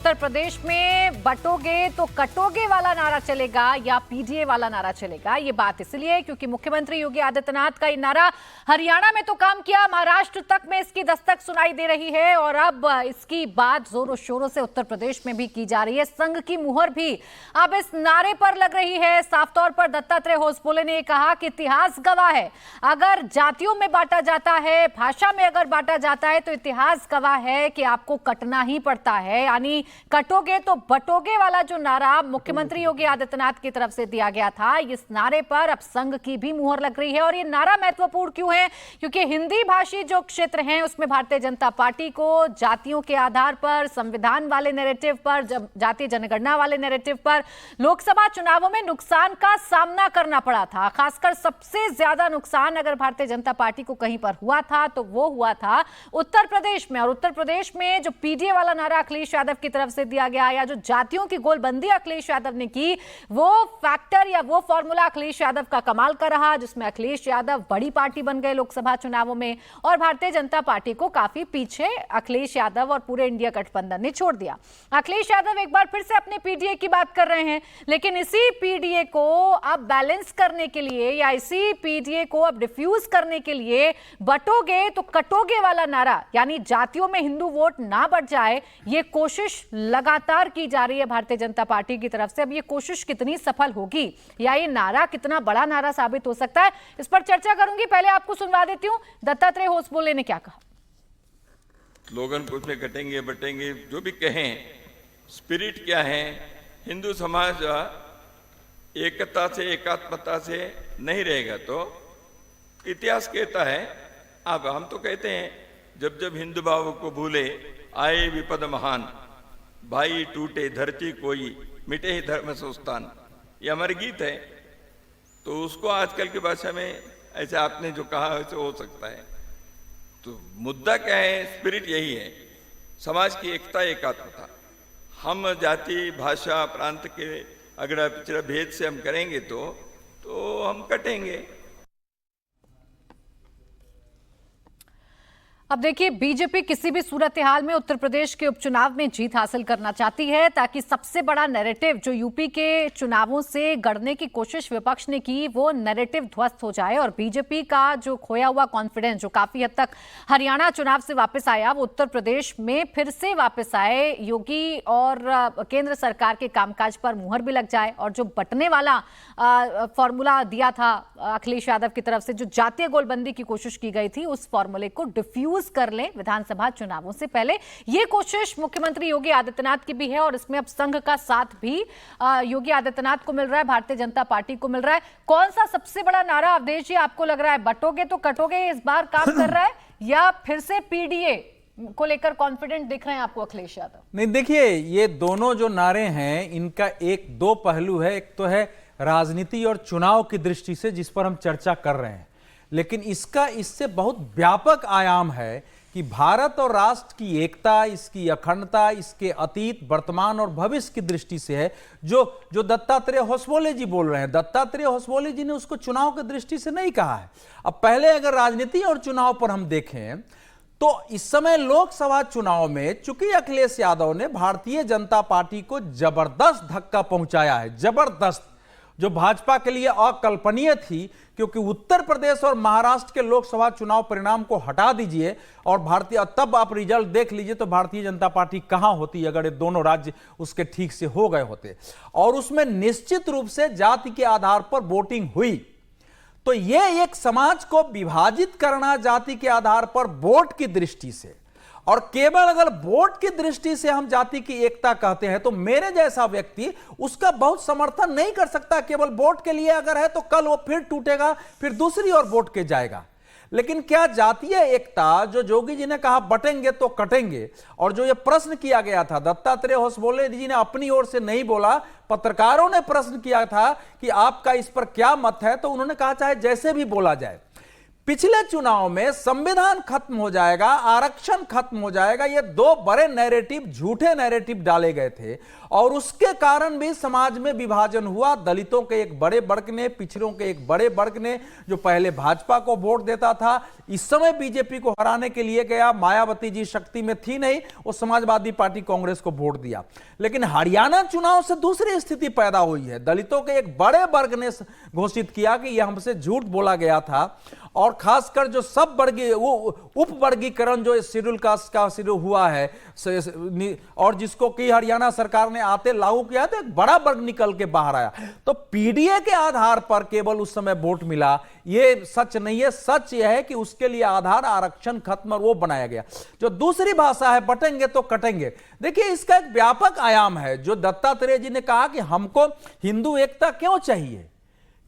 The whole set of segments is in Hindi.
उत्तर प्रदेश में बटोगे तो कटोगे वाला नारा चलेगा या पीडीए वाला नारा चलेगा। ये बात इसलिए क्योंकि मुख्यमंत्री योगी आदित्यनाथ का ये नारा हरियाणा में तो काम किया, महाराष्ट्र तक में इसकी दस्तक सुनाई दे रही है और अब इसकी बात जोरों शोरों से उत्तर प्रदेश में भी की जा रही है। संघ की मुहर भी अब इस नारे पर लग रही है। साफ तौर पर दत्तात्रेय होसबोले ने कहा कि इतिहास गवाह है, अगर जातियों में बांटा जाता है, भाषा में अगर बांटा जाता है तो इतिहास गवाह है कि आपको कटना ही पड़ता है। यानी कटोगे तो बटोगे वाला जो नारा मुख्यमंत्री योगी आदित्यनाथ की तरफ से दिया गया था, इस नारे पर अब संघ की भी मुहर लग रही है। और ये नारा महत्वपूर्ण क्यों है? क्योंकि हिंदी भाषी जो क्षेत्र हैं उसमें भारतीय जनता पार्टी को जातियों के आधार पर, संविधान वाले नैरेटिव पर, जातीय जनगणना वाले नैरेटिव पर लोकसभा चुनावों में नुकसान का सामना करना पड़ा था। खासकर सबसे ज्यादा नुकसान अगर भारतीय जनता पार्टी को कहीं पर हुआ था तो वो हुआ था उत्तर प्रदेश में। और उत्तर प्रदेश में जो पीडीए वाला नारा अखिलेश यादव की तरफ से दिया गया या जो जातियों की गोलबंदी अखिलेश यादव ने की, वो फैक्टर या वो फॉर्मूला अखिलेश यादव का कमाल का रहा, जिसमें अखिलेश यादव बड़ी पार्टी बन गए लोकसभा चुनावों में और भारतीय जनता पार्टी को काफी पीछे अखिलेश यादव और पूरे इंडिया गठबंधन ने छोड़ दिया। अखिलेश यादव एक बार फिर से अपने पीडीए की बात कर रहे हैं, लेकिन इसी पीडीए को अब बैलेंस करने के लिए या इसी पीडीए को अब डिफ्यूज करने के लिए बटोगे तो कटोगे वाला नारा, यानी जातियों में हिंदू वोट ना बढ़ जाए, ये कोशिश लगातार की जा रही है भारतीय जनता पार्टी की तरफ से। अब ये कोशिश कितनी सफल होगी या ये नारा कितना बड़ा नारा साबित हो सकता है, इस पर चर्चा करूंगी। पहले आपको सुनवा देती हूं दत्तात्रेय होसबोले ने क्या कहा। स्लोगन कुछ में कटेंगे बटेंगे जो भी कहें, स्पिरिट क्या है? हिंदू समाज एकता से, एकात्मता से नहीं रहेगा तो इतिहास कहता है। अब हम तो कहते हैं जब जब हिंदू भाव को भूले आए विपद महान, भाई टूटे धरती कोई, मिटे ही धर्म संस्थान, ये अमर गीत है। तो उसको आजकल की भाषा में ऐसे आपने जो कहा वैसे हो सकता है। तो मुद्दा क्या है? स्पिरिट यही है, समाज की एकता, एकात्मता। हम जाति, भाषा, प्रांत के अगर पिछड़ा भेद से हम करेंगे तो हम कटेंगे। अब देखिए, बीजेपी किसी भी सूरत हाल में उत्तर प्रदेश के उपचुनाव में जीत हासिल करना चाहती है ताकि सबसे बड़ा नैरेटिव जो यूपी के चुनावों से गढ़ने की कोशिश विपक्ष ने की, वो नैरेटिव ध्वस्त हो जाए और बीजेपी का जो खोया हुआ कॉन्फिडेंस जो काफी हद तक हरियाणा चुनाव से वापस आया, वो उत्तर प्रदेश में फिर से वापस आए। योगी और केंद्र सरकार के कामकाज पर मुहर भी लग जाए और जो बटने वाला फॉर्मूला दिया था अखिलेश यादव की तरफ से, जो जातीय गोलबंदी की कोशिश की गई थी, उस फॉर्मूले को डिफ्यूज कर लें विधानसभा चुनावों से पहले। यह कोशिश मुख्यमंत्री योगी आदित्यनाथ की भी है और इसमें अब संघ का साथ भी योगी आदित्यनाथ को मिल रहा है, भारतीय जनता पार्टी को मिल रहा है। कौन सा सबसे बड़ा नारा अवधेश जी आपको लग रहा है बटोगे तो कटोगे इस बार काम कर रहा है या फिर से पीडीए को लेकर कॉन्फिडेंट दिख रहे हैं आपको अखिलेश यादव? नहीं, देखिए, ये दोनों जो नारे हैं इनका एक दो पहलू है। एक तो है राजनीति और चुनाव की दृष्टि से जिस पर हम चर्चा कर रहे हैं, लेकिन इसका इससे बहुत व्यापक आयाम है कि भारत और राष्ट्र की एकता, इसकी अखंडता, इसके अतीत, वर्तमान और भविष्य की दृष्टि से है। जो दत्तात्रेय होसबोले जी बोल रहे हैं, दत्तात्रेय होसबोले जी ने उसको चुनाव की दृष्टि से नहीं कहा है। अब पहले अगर राजनीति और चुनाव पर हम देखें तो इस समय लोकसभा चुनाव में चूंकि अखिलेश यादव ने भारतीय जनता पार्टी को जबरदस्त धक्का पहुंचाया है, जबरदस्त, जो भाजपा के लिए अकल्पनीय थी, क्योंकि उत्तर प्रदेश और महाराष्ट्र के लोकसभा चुनाव परिणाम को हटा दीजिए और तब आप रिजल्ट देख लीजिए तो भारतीय जनता पार्टी कहां होती अगर ये दोनों राज्य उसके ठीक से हो गए होते। और उसमें निश्चित रूप से जाति के आधार पर वोटिंग हुई। तो यह एक समाज को विभाजित करना जाति के आधार पर वोट की दृष्टि से, और केवल अगर वोट की दृष्टि से हम जाति की एकता कहते हैं तो मेरे जैसा व्यक्ति उसका बहुत समर्थन नहीं कर सकता। केवल वोट के लिए अगर है तो कल वो फिर टूटेगा, फिर दूसरी ओर वोट के जाएगा। लेकिन क्या जातीय एकता, जो जोगी जी ने कहा बटेंगे तो कटेंगे, और जो ये प्रश्न किया गया था, दत्तात्रेय होसबोले जी ने अपनी ओर से नहीं बोला, पत्रकारों ने प्रश्न किया था कि आपका इस पर क्या मत है, तो उन्होंने कहा चाहे जैसे भी बोला जाए, पिछले चुनाव में संविधान खत्म हो जाएगा, आरक्षण खत्म हो जाएगा, ये दो बड़े नैरेटिव, झूठे नैरेटिव डाले गए थे और उसके कारण भी समाज में विभाजन हुआ। दलितों के एक बड़े वर्ग ने, पिछड़ों के एक बड़े वर्ग ने, जो पहले भाजपा को वोट देता था, इस समय बीजेपी को हराने के लिए गया। मायावती जी शक्ति में थी नहीं, वो समाजवादी पार्टी कांग्रेस को वोट दिया। लेकिन हरियाणा चुनाव से दूसरी स्थिति पैदा हुई है। दलितों के एक बड़े वर्ग ने घोषित किया कि यह हमसे झूठ बोला गया था और खासकर जो सब वर्गीय उप वर्गीकरण जो शेड्यूल कास्ट का शुरू हुआ है और जिसको कि हरियाणा सरकार ने आते लागू किया तो एक बड़ा वर्ग निकल के बाहर आया। तो पीडीए के आधार पर केवल उस समय वोट मिला, यह सच नहीं है। सच यह है कि उसके लिए आधार आरक्षण खत्म और वो बनाया गया। जो दूसरी भाषा है बटेंगे तो कटेंगे, देखिए इसका एक व्यापक आयाम है। जो दत्तात्रेय जी ने कहा कि हमको हिंदू एकता क्यों चाहिए,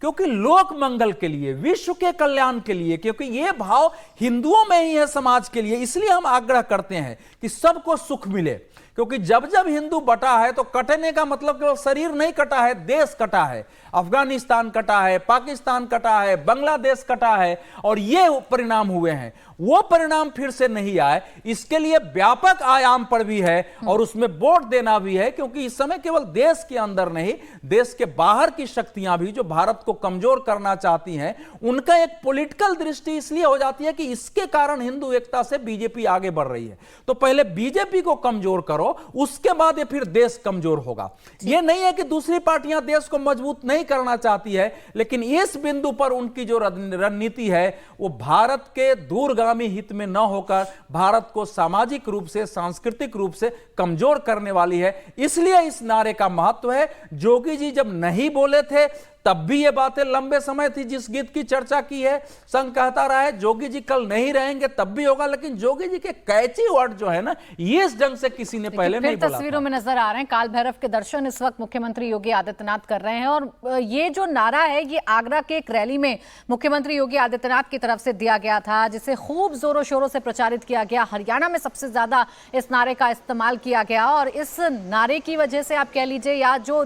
क्योंकि लोक मंगल के लिए, विश्व के कल्याण के लिए, क्योंकि यह भाव हिंदुओं में ही है समाज के लिए। इसलिए हम आग्रह करते हैं कि सबको सुख मिले, क्योंकि जब जब हिंदू बटा है तो कटने का मतलब केवल शरीर नहीं कटा है, देश कटा है। अफगानिस्तान कटा है, पाकिस्तान कटा है, बांग्लादेश कटा है और ये परिणाम हुए हैं। वो परिणाम फिर से नहीं आए, इसके लिए व्यापक आयाम पर भी है और उसमें वोट देना भी है, क्योंकि इस समय केवल देश के अंदर नहीं, देश के बाहर की शक्तियां भी जो भारत को कमजोर करना चाहती हैं, उनका एक पॉलिटिकल दृष्टि इसलिए हो जाती है कि इसके कारण हिंदू एकता से बीजेपी आगे बढ़ रही है। तो पहले बीजेपी को कमजोर करो, उसके बाद ये फिर देश कमजोर होगा। यह नहीं है कि दूसरी पार्टियां देश को मजबूत नहीं करना चाहती है, लेकिन इस बिंदु पर उनकी जो रणनीति है वो भारत के दूरगामी हित में न होकर भारत को सामाजिक रूप से, सांस्कृतिक रूप से कमजोर करने वाली है। इसलिए इस नारे का महत्व है। जोगी जी जब नहीं बोले थे तब भी ये बातें लंबे समय थी, जिस गीत की चर्चा की है। संघ कहता रहा है जोगी जी कल नहीं रहेंगे तब भी होगा, लेकिन जोगी जी के कैची वर्ड जो है ना, ये इस ढंग से किसी ने पहले नहीं बोला। तस्वीरों में नजर आ रहे हैं काल भैरव के दर्शन इस वक्त मुख्यमंत्री योगी आदित्यनाथ कर रहे हैं और ये जो नारा है ये आगरा के एक रैली में मुख्यमंत्री योगी आदित्यनाथ की तरफ से दिया गया था, जिसे खूब जोरों शोरों से प्रचारित किया गया। हरियाणा में सबसे ज्यादा इस नारे का इस्तेमाल किया गया और इस नारे की वजह से आप कह लीजिए, या जो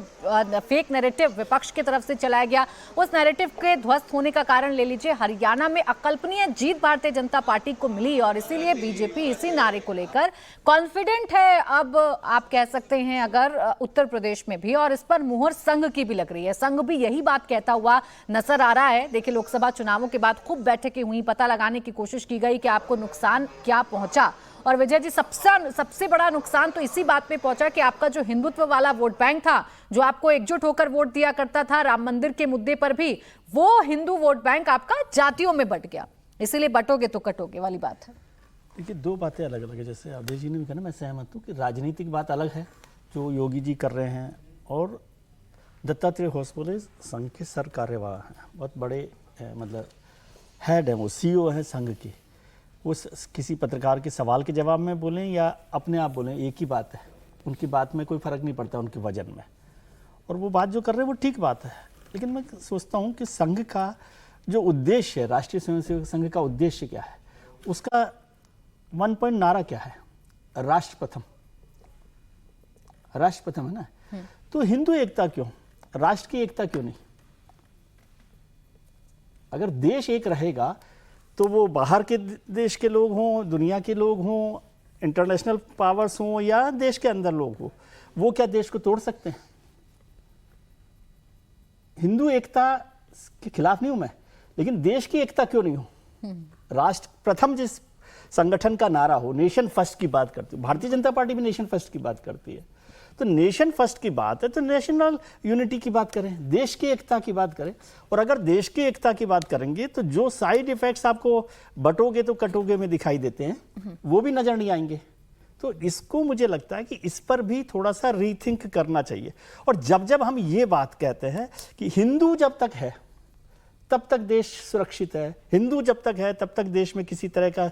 फेक नैरेटिव विपक्ष की तरफ से चलाया गया, उस नैरेटिव के ध्वस्त होने का कारण ले लीजिए। हरियाणा में अकल्पनीय जीत भारतीय जनता पार्टी को मिली और इसीलिए बीजेपी इसी नारे को लेकर कॉन्फिडेंट है। अब आप कह सकते हैं अगर उत्तर प्रदेश में भी, और इस पर मुहर संघ की भी लग रही है। संघ भी यही बात कहता हुआ नजर आ रहा है। देखिए लोकसभा चुनावों के बाद खूब बैठकें हुई, पता लगाने की कोशिश की गई कि आपको नुकसान क्या पहुंचा। और विजय जी, सबसे बड़ा नुकसान तो इसी बात पे पहुंचा कि आपका जो हिंदुत्व वाला वोट बैंक था, जो आपको एकजुट होकर वोट दिया करता था राम मंदिर के मुद्दे पर भी, वो हिंदू वोट बैंक आपका जातियों में बंट गया। इसीलिए बटोगे तो कटोगे वाली बात है। देखिए दो बातें अलग अलग है। जैसे अभय जी ने भी कहा ना, मैं सहमत हूँ कि राजनीतिक बात अलग है जो योगी जी कर रहे हैं, और दत्तात्रेय होसबोले संघ के सर कार्यवाह हैं, बहुत बड़े मतलब हेड है, वो सीईओ है संघ के। वो किसी पत्रकार के सवाल के जवाब में बोलें या अपने आप बोलें, एक ही बात है। उनकी बात में कोई फर्क नहीं पड़ता उनके वजन में, और वो बात जो कर रहे हैं वो ठीक बात है। लेकिन मैं सोचता हूँ कि संघ का जो उद्देश्य है, राष्ट्रीय स्वयंसेवक संघ का उद्देश्य क्या है, उसका 1 पॉइंट नारा क्या है? राष्ट्र प्रथम। राष्ट्र प्रथम है ना। तो हिंदू एकता क्यों, राष्ट्र की एकता क्यों नहीं? अगर देश एक रहेगा तो वो बाहर के देश के लोग हों, दुनिया के लोग हों, इंटरनेशनल पावर्स हों या देश के अंदर लोग हों, वो क्या देश को तोड़ सकते हैं? हिंदू एकता के खिलाफ नहीं हूं मैं, लेकिन देश की एकता क्यों नहीं हो? राष्ट्र प्रथम जिस संगठन का नारा हो, नेशन फर्स्ट की बात करती है, भारतीय जनता पार्टी भी नेशन फर्स्ट की बात करती है। तो नेशन फर्स्ट की बात है तो नेशनल यूनिटी की बात करें, देश की एकता की बात करें। और अगर देश की एकता की बात करेंगे तो जो साइड इफेक्ट्स आपको बटोगे तो कटोगे में दिखाई देते हैं, वो भी नजर नहीं आएंगे। तो इसको मुझे लगता है कि इस पर भी थोड़ा सा रीथिंक करना चाहिए। और जब जब हम ये बात कहते हैं कि हिंदू जब तक है तब तक देश सुरक्षित है, हिंदू जब तक है तब तक देश में किसी तरह का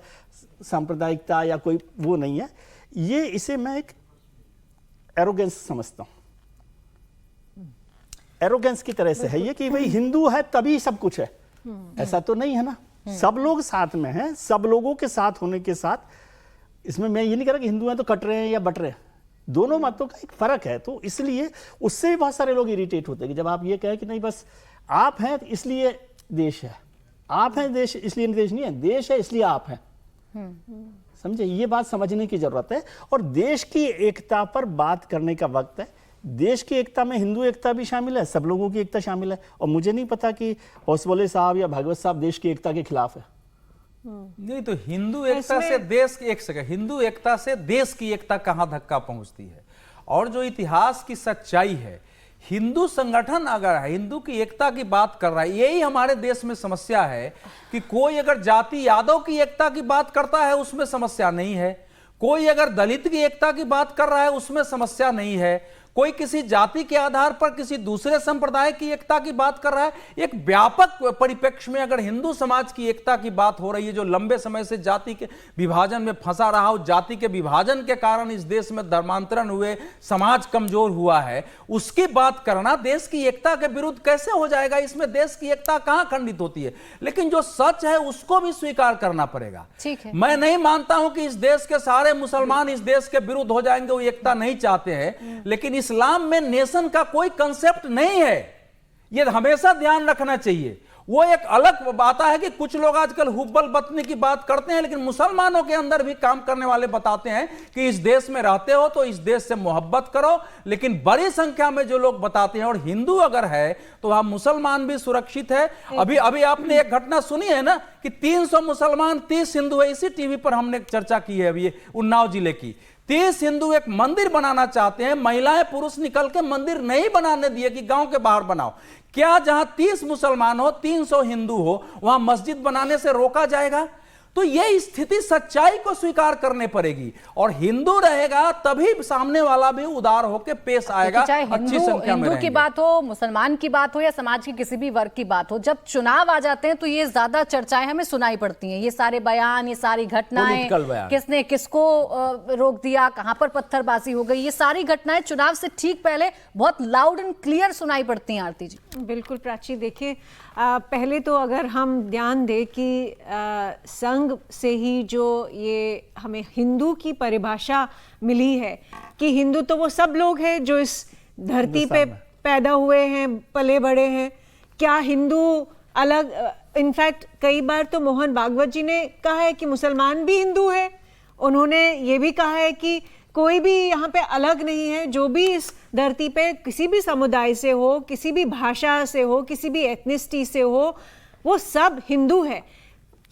सांप्रदायिकता या कोई वो नहीं है, ये इसे मैं एक एरोगेंस समझता हूं। एरोगेंस की तरह से है ये कि भाई हिंदू है तभी सब कुछ है, ऐसा तो नहीं है ना। सब लोग साथ में हैं, सब लोगों के साथ होने के साथ, इसमें मैं ये नहीं कह रहा कि हिंदू हैं तो कट रहे हैं या बट रहे हैं, दोनों मतों का एक फर्क है। तो इसलिए उससे भी बहुत सारे लोग इरिटेट होते हैं कि जब आप ये कहें कि नहीं बस आप हैं इसलिए देश है, आप हैं देश इसलिए देश नहीं है, देश है इसलिए आप हैं। समझे, ये बात समझने की जरूरत है। और देश की एकता पर बात करने का वक्त है। देश की एकता में हिंदू एकता भी शामिल है, सब लोगों की एकता शामिल है। और मुझे नहीं पता कि ओसवाले साहब या भागवत साहब देश की एकता के खिलाफ है। नहीं तो हिंदू एकता से देश की, एक सेकंड, हिंदू एकता से देश की एकता कहां धक्का पहुंचती है? और जो इतिहास की सच्चाई है, हिंदू संगठन अगर हिंदू की एकता की बात कर रहा है, यही हमारे देश में समस्या है कि कोई अगर जाति यादव की एकता की बात करता है उसमें समस्या नहीं है, कोई अगर दलित की एकता की बात कर रहा है उसमें समस्या नहीं है, कोई किसी जाति के आधार पर किसी दूसरे संप्रदाय की एकता की बात कर रहा है। एक व्यापक परिप्रेक्ष्य में अगर हिंदू समाज की एकता की बात हो रही है, जो लंबे समय से जाति के विभाजन में फंसा रहा हो, जाति के विभाजन के कारण इस देश में धर्मांतरण हुए, समाज कमजोर हुआ है, उसकी बात करना देश की एकता के विरुद्ध कैसे हो जाएगा? इसमें देश की एकता कहां खंडित होती है? लेकिन जो सच है उसको भी स्वीकार करना पड़ेगा। ठीक है, मैं नहीं मानता हूं कि इस देश के सारे मुसलमान इस देश के विरुद्ध हो जाएंगे, वो एकता नहीं चाहते हैं, लेकिन इस्लाम में नेशन का कोई कंसेप्ट नहीं है, यह हमेशा ध्यान रखना चाहिए। वो एक अलग बात है कि कुछ लोग आजकल हुब्बल बतने की बात करते हैं, लेकिन मुसलमानों के अंदर भी काम करने वाले बताते हैं कि इस देश में रहते हो तो इस देश से मोहब्बत करो, लेकिन बड़ी संख्या में जो लोग बताते हैं, और हिंदू अगर है तो वहां मुसलमान भी सुरक्षित है। अभी अभी आपने एक घटना सुनी है ना कि 300 मुसलमान 30 हिंदू है, इसी टीवी पर हमने चर्चा की है अभी उन्नाव जिले की। 30 हिंदू एक मंदिर बनाना चाहते हैं, महिलाएं पुरुष निकल के मंदिर नहीं बनाने दिए कि गांव के बाहर बनाओ। क्या जहां 30 मुसलमान हो 300 हिंदू हो वहां मस्जिद बनाने से रोका जाएगा? तो यह स्थिति सच्चाई को स्वीकार करने पड़ेगी, और हिंदू रहेगा तभी सामने वाला भी उदार होकर पेश आएगा। चाहे अच्छी संख्या में हिंदू की बात हो, मुसलमान की बात हो, या समाज के किसी भी वर्ग की बात हो, जब चुनाव आ जाते हैं तो ये ज्यादा चर्चाएं हमें सुनाई पड़ती हैं। ये सारे बयान, ये सारी घटनाएं, किसने किसको रोक दिया, कहां पर पत्थरबाजी हो गई, ये सारी घटनाएं चुनाव से ठीक पहले बहुत लाउड एंड क्लियर सुनाई पड़ती हैं। आरती जी। बिल्कुल प्राची, देखिए पहले तो अगर हम ध्यान दें कि संघ से ही जो ये हमें हिंदू की परिभाषा मिली है कि हिंदू तो वो सब लोग हैं जो इस धरती पे पैदा हुए हैं, पले बड़े हैं। क्या हिंदू अलग, इनफैक्ट कई बार तो मोहन भागवत जी ने कहा है कि मुसलमान भी हिंदू है। उन्होंने ये भी कहा है कि कोई भी यहाँ पे अलग नहीं है, जो भी इस धरती पे किसी भी समुदाय से हो, किसी भी भाषा से हो, किसी भी एथनिसिटी से हो, वो सब हिंदू है,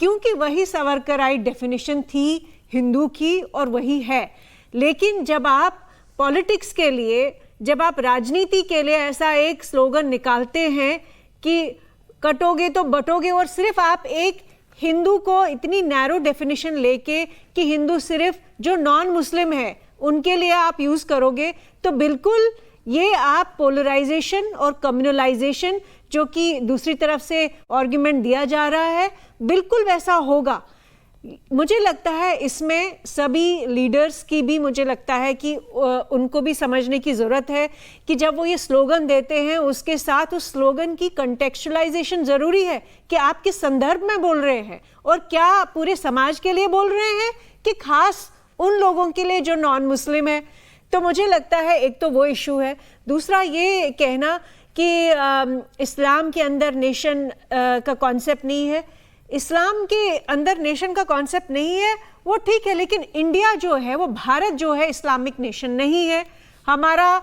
क्योंकि वही सावरकराइट डेफिनेशन थी हिंदू की और वही है। लेकिन जब आप पॉलिटिक्स के लिए, जब आप राजनीति के लिए ऐसा एक स्लोगन निकालते हैं कि कटोगे तो बटोगे, और सिर्फ आप एक हिंदू को इतनी नैरो डेफिनेशन लेके कि हिंदू सिर्फ जो नॉन मुस्लिम है उनके लिए आप यूज करोगे, तो बिल्कुल ये आप पोलराइजेशन और कम्युनलाइजेशन जो कि दूसरी तरफ से आर्गुमेंट दिया जा रहा है, बिल्कुल वैसा होगा। मुझे लगता है इसमें सभी लीडर्स की भी, मुझे लगता है कि उनको भी समझने की ज़रूरत है कि जब वो ये स्लोगन देते हैं उसके साथ उस स्लोगन की कंटेक्चुअलाइजेशन ज़रूरी है कि आप किस संदर्भ में बोल रहे हैं, और क्या पूरे समाज के लिए बोल रहे हैं कि खास उन लोगों के लिए जो नॉन मुस्लिम है। तो मुझे लगता है एक तो वो इशू है। दूसरा ये कहना कि इस्लाम के अंदर नेशन का कॉन्सेप्ट नहीं है, इस्लाम के अंदर नेशन का कॉन्सेप्ट नहीं है, वो ठीक है, लेकिन इंडिया जो है, वो भारत जो है, इस्लामिक नेशन नहीं है। हमारा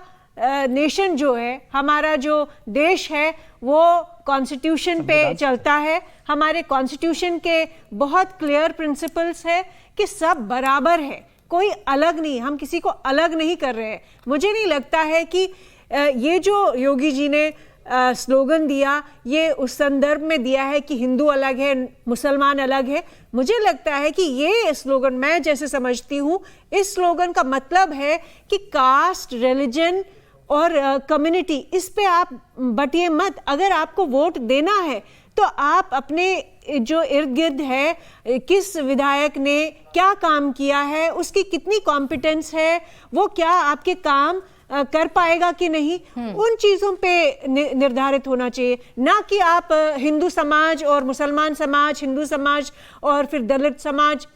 नेशन जो है, हमारा जो देश है, वो कॉन्स्टिट्यूशन पे चलता है। हमारे कॉन्स्टिट्यूशन के बहुत क्लियर प्रिंसिपल्स है कि सब बराबर है, कोई अलग नहीं, हम किसी को अलग नहीं कर रहे हैं। मुझे नहीं लगता है कि ये जो योगी जी ने स्लोगन दिया, ये उस संदर्भ में दिया है कि हिंदू अलग है, मुसलमान अलग है। मुझे लगता है कि ये स्लोगन, मैं जैसे समझती हूँ, इस स्लोगन का मतलब है कि कास्ट, रिलीजन और कम्युनिटी, इस पे आप बटिए मत। अगर आपको वोट देना है तो आप अपने जो इर्द गिर्द है, किस विधायक ने क्या काम किया है, उसकी कितनी कॉम्पिटेंस है, वो क्या आपके काम कर पाएगा कि नहीं, उन चीज़ों पे निर्धारित होना चाहिए। ना कि आप हिंदू समाज और मुसलमान समाज, हिंदू समाज और फिर दलित समाज,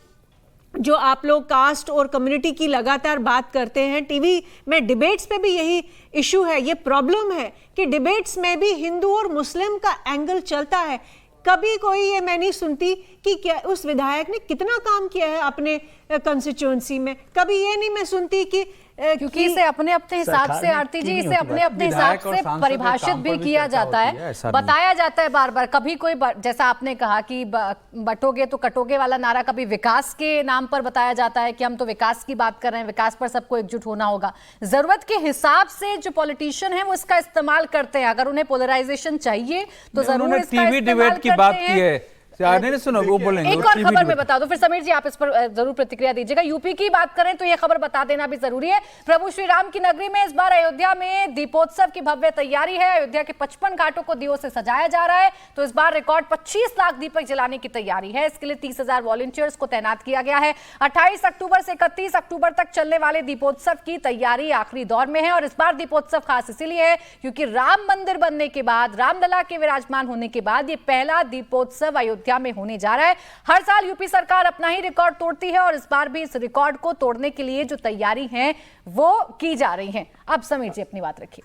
जो आप लोग कास्ट और कम्युनिटी की लगातार बात करते हैं। टीवी में डिबेट्स पे भी यही इशू है, ये प्रॉब्लम है कि डिबेट्स में भी हिंदू और मुस्लिम का एंगल चलता है। कभी कोई ये मैं नहीं सुनती कि क्या उस विधायक ने कितना काम किया है अपने कंस्टिट्यूएंसी में। कभी ये नहीं मैं सुनती कि क्योंकि इसे अपने अपने हिसाब से, आरती जी, इसे अपने अपने हिसाब से परिभाषित भी किया जाता है, बताया जाता है बार बार। कभी कोई, जैसा आपने कहा कि बटोगे तो कटोगे वाला नारा कभी विकास के नाम पर बताया जाता है कि हम तो विकास की बात कर रहे हैं, विकास पर सबको एकजुट होना होगा। जरूरत के हिसाब से जो पॉलिटिशियन है वो इसका इस्तेमाल करते हैं। अगर उन्हें पोलराइजेशन चाहिए तो जरूर इसका टीवी डिबेट की बात की है। नहीं सुनो, वो बोलेंगे। एक और खबर मैं बता दूं, फिर समीर जी आप इस पर जरूर प्रतिक्रिया दीजिएगा। यूपी की बात करें तो ये खबर बता देना भी जरूरी है। प्रभु श्री राम की नगरी में इस बार अयोध्या में दीपोत्सव की भव्य तैयारी है। अयोध्या के 55 घाटों को दियों से सजाया जा रहा है। तो इस बार रिकॉर्ड 25 लाख दीपक जलाने की तैयारी है। इसके लिए 30,000 वॉलंटियर्स को तैनात किया गया है। 28 अक्टूबर से 31 अक्टूबर तक चलने वाले दीपोत्सव की तैयारी आखिरी दौर में है। और इस बार दीपोत्सव खास इसीलिए है क्योंकि राम मंदिर बनने के बाद, रामलला के विराजमान होने के बाद ये पहला दीपोत्सव अयोध्या में होने जा रहा है। हर साल यूपी सरकार अपना ही रिकॉर्ड तोड़ती है और इस बार भी इस रिकॉर्ड को तोड़ने के लिए जो तैयारी है वो की जा रही है। अब समीर जी अपनी बात रखिए।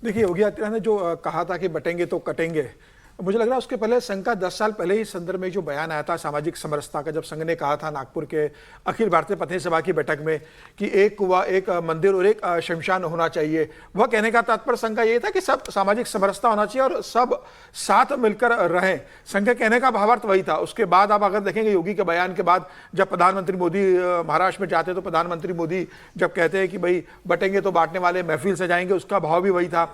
देखिए, योगी आदित्यनाथ ने जो कहा था कि बटेंगे तो कटेंगे, मुझे लग रहा है उसके पहले संघ का 10 साल पहले ही संदर्भ में जो बयान आया था सामाजिक समरसता का, जब संघ ने कहा था नागपुर के अखिल भारतीय प्रतिनिधि सभा की बैठक में कि एक कुआं, एक मंदिर और एक शमशान होना चाहिए, वह कहने का तात्पर्य संघ का ये था कि सब सामाजिक समरसता होना चाहिए और सब साथ मिलकर रहें। संघ के कहने का भावार्थ वही था। उसके बाद आप अगर देखेंगे योगी के बयान के बाद, जब प्रधानमंत्री मोदी महाराष्ट्र में जाते तो प्रधानमंत्री मोदी जब कहते हैं कि भाई बटेंगे तो बांटने वाले महफिल सजाएंगे, उसका भाव भी वही था।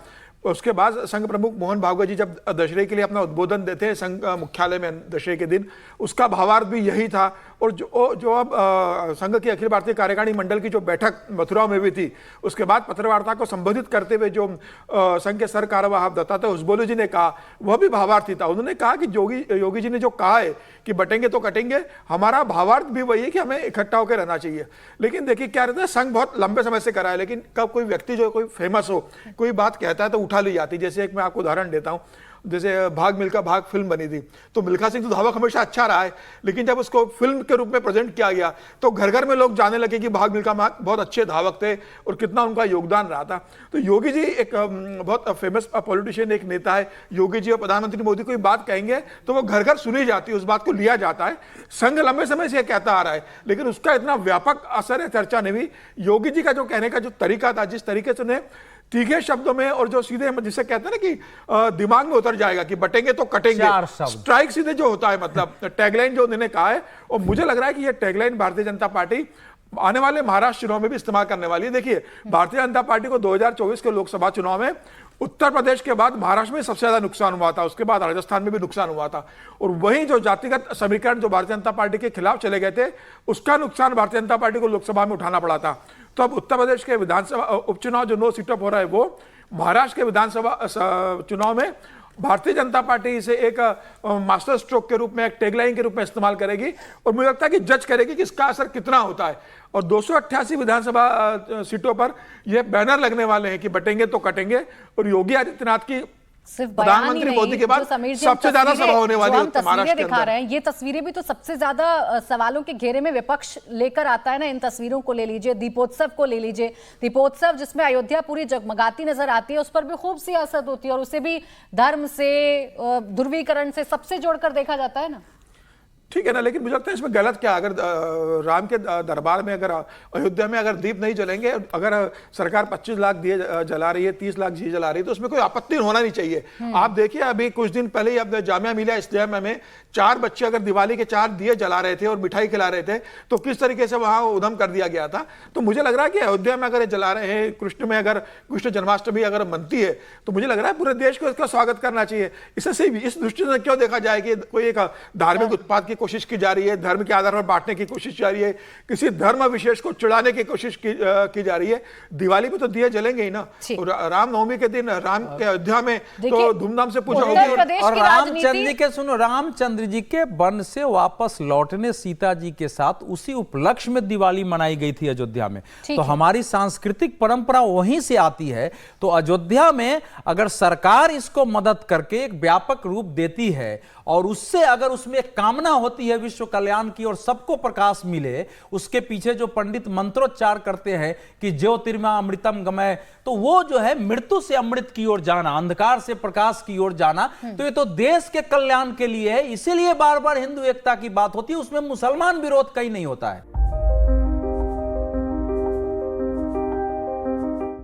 उसके बाद संघ प्रमुख मोहन भागवत जी जब दशहरे के लिए अपना उद्बोधन देते हैं संघ मुख्यालय में दशहरे के दिन, उसका भावार्थ भी यही था। और जो अब संघ की अखिल भारतीय कार्यकारिणी मंडल की जो बैठक मथुरा में हुई थी, उसके बाद पत्रवार्ता को संबोधित करते हुए जो संघ के सर कार्यवाह दत्तात्रेय होसबोले जी ने कहा, वह भी भावार्थी था। उन्होंने कहा कि योगी जी ने जो कहा है कि बटेंगे तो कटेंगे, हमारा भावार्थ भी वही है कि हमें इकट्ठा होकर रहना चाहिए। लेकिन देखिए क्या रहता है, संघ बहुत लंबे समय से करा है, लेकिन कब कोई व्यक्ति जो कोई फेमस हो, कोई बात कहता है तो उठा ली जाती। जैसे एक मैं आपको उदाहरण देता हूं, जैसे भाग मिल्खा भाग फिल्म बनी थी, तो मिल्खा सिंह तो धावक हमेशा अच्छा रहा है, लेकिन जब उसको फिल्म के रूप में प्रेजेंट किया गया तो घर घर में लोग जाने लगे कि भाग मिल्खा भाग बहुत अच्छे धावक थे और कितना उनका योगदान रहा था। तो योगी जी एक बहुत फेमस पॉलिटिशियन, एक नेता है। योगी जी और प्रधानमंत्री मोदी कोई बात कहेंगे तो वो घर घर सुनी जाती है, उस बात को लिया जाता है। संघ लंबे समय से कहता आ रहा है, लेकिन उसका इतना व्यापक असर है, चर्चा नहीं हुई। योगी जी का जो कहने का जो तरीका था, जिस तरीके से उन्हें तीखे शब्दों में और जो सीधे, जिसे कहते हैं ना कि दिमाग में उतर जाएगा कि बटेंगे तो कटेंगे, स्ट्राइक सीधे जो होता है, मतलब टैगलाइन जो उन्होंने कहा है, और मुझे लग रहा है कि ये टैगलाइन भारतीय जनता पार्टी आने वाले महाराष्ट्र चुनाव में भी इस्तेमाल करने वाली है। देखिए, भारतीय जनता पार्टी को 2024 के लोकसभा चुनाव में उत्तर प्रदेश के बाद महाराष्ट्र में सबसे ज्यादा नुकसान हुआ था, उसके बाद राजस्थान में भी नुकसान हुआ था, और वहीं जो जातिगत समीकरण जो भारतीय जनता पार्टी के खिलाफ चले गए थे, उसका नुकसान भारतीय जनता पार्टी को लोकसभा में उठाना पड़ा था। तो अब उत्तर प्रदेश के विधानसभा उपचुनाव जो 9 सीटों पर हो रहा है, वो महाराष्ट्र के विधानसभा चुनाव में भारतीय जनता पार्टी इसे एक मास्टर स्ट्रोक के रूप में, एक टैगलाइन के रूप में इस्तेमाल करेगी और मुझे लगता है कि जज करेगी कि इसका असर कितना होता है। और 288 विधानसभा सीटों पर यह बैनर लगने वाले हैं कि बटेंगे तो कटेंगे, और योगी आदित्यनाथ की सिर्फ प्रधानमंत्री मोदी के बाद सबसे ज्यादा सभा होने वाली है तस्वीरें दिखा रहे हैं। ये तस्वीरें भी तो सबसे ज्यादा सवालों के घेरे में विपक्ष लेकर आता है ना। इन तस्वीरों को ले लीजिए, दीपोत्सव को ले लीजिए, दीपोत्सव जिसमें अयोध्या पूरी जगमगाती नजर आती है, उस पर भी खूब सियासत होती है और उसे भी धर्म से, ध्रुवीकरण से, सबसे जोड़कर देखा जाता है ना। ठीक है ना, लेकिन मुझे लगता है इसमें गलत क्या, अगर राम के दरबार में, अगर अयोध्या में अगर दीप नहीं जलेंगे, अगर सरकार 25 लाख दिए जला रही है, 30 लाख दिए जला रही है, तो उसमें कोई आपत्ति होना नहीं चाहिए। आप देखिए, अभी कुछ दिन पहले ही अब जामिया मिलिया इस्लामिया में 4 बच्चे अगर दिवाली के 4 दिए जला रहे थे और मिठाई खिला रहे थे, तो किस तरीके से वहां उधम कर दिया गया था। तो मुझे लग रहा है कि अयोध्या में अगर जला रहे हैं, कृष्ण में अगर कृष्ण जन्माष्टमी अगर मनती है, तो मुझे लग रहा है पूरे देश को इसका स्वागत करना चाहिए। इससे इस दृष्टि से क्यों देखा जाए कि कोई एक धार्मिक उत्पाद की कोशिश की जा रही है, धर्म के आधार पर बांटने की कोशिश जा रही है, किसी धर्म विशेष को चिढ़ाने की कोशिश की जा रही है। दिवाली में तो दिए जलेंगे ही ना, और रामनवमी के दिन राम के अयोध्या में तो धूमधाम से पूजा होगी। और रामचंद्र जी के, सुनो, रामचंद्र जी के वन से वापस लौटने सीता जी के साथ उसी उपलक्ष्य में दिवाली मनाई गई थी अयोध्या में। तो हमारी सांस्कृतिक परंपरा वहीं से आती है। तो अयोध्या में अगर सरकार इसको मदद करके एक व्यापक रूप देती है और उससे अगर उसमें कामना होती होती है विश्व कल्याण की और सबको प्रकाश मिले, उसके पीछे जो पंडित मंत्रोच्चार करते हैं कि ज्योतिर्मा अमृतम गमय, तो वो जो है मृत्यु से अमृत की ओर जाना, अंधकार से प्रकाश की ओर जाना, तो ये तो देश के कल्याण के लिए है। इसीलिए बार बार हिंदू एकता की बात होती है, उसमें मुसलमान विरोध कहीं नहीं होता है।